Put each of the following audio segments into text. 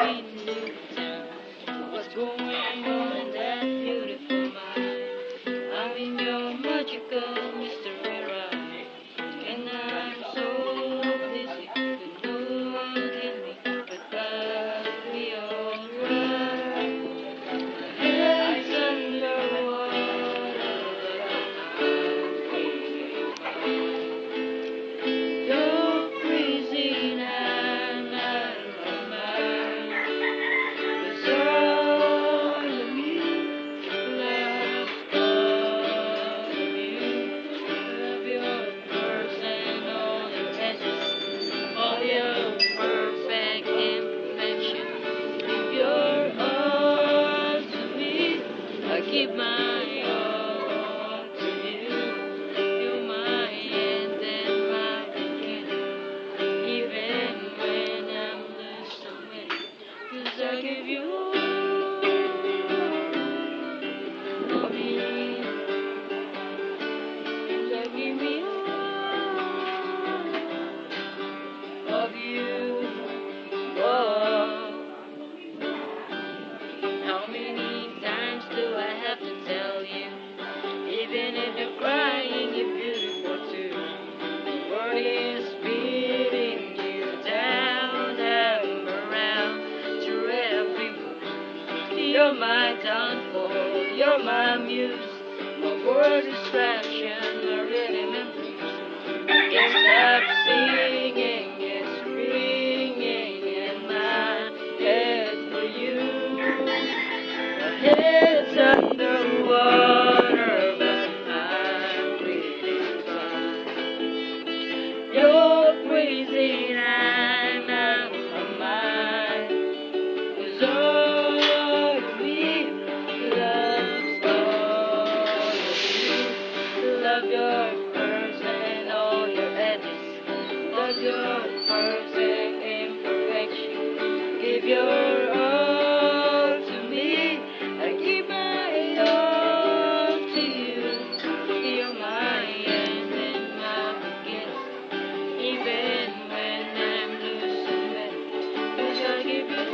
meet in Newtown. What's going on in that beautiful mind? I'm in your magical mystery ride, and I'm so busy that no one can me, but I'll be alright. My head's underwater, but I'm breathing. You're freezing and I'm mine. It's all of me, left all of you. Love your curves and all your edges, all your perfect imperfection. Give your all to me, I give my all to you. You're my end and my beginning, even when I'm lost away. 'Cause I give you all of me. 'Cause I give me all of you. Oh, how many times do I have to tell you? Even if you're crying, you're beautiful too. The world is beating you down and around through every move. You're my downfall, you're my muse, my world distraction, my rhythm and blues. I can't stop singing, it's ringing in my head for you. My head's underwater, but I'm breathing fine. You're freezing and I'm mine. 'Cause all of me loves all of you. Love your curves and all your edges. Love your perfect imperfection. Give your all to me. I give my all to you. You're my end and my beginning, even when I'm losing it. 'Cause I give you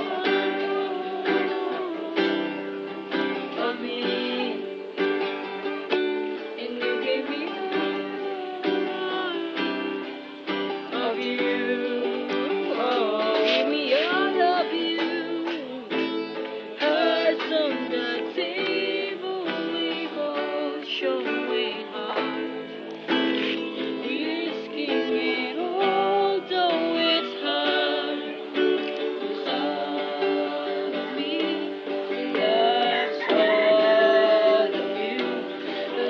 all of me, and you give me all of you. Oh, give me all of you. Hearts on the table, we both showing heart. Risking it all, though it's hard. 'Cause all of me loves all of you.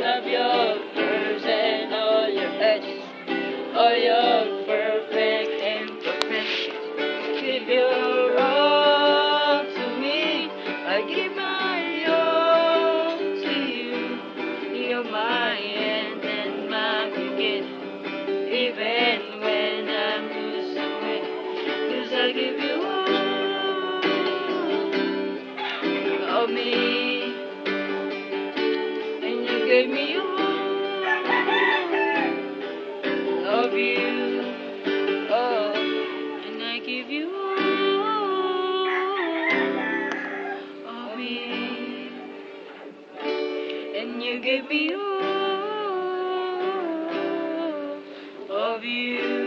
Love your curves and all your edges, all your perfect imperfections. Give your all to me, I give my all to you. You're my end and my beginning, even when I'm losing weight. 'Cause I give you all of me, and you gave me all of you. Oh, and I give you all of me, and you gave me all of you.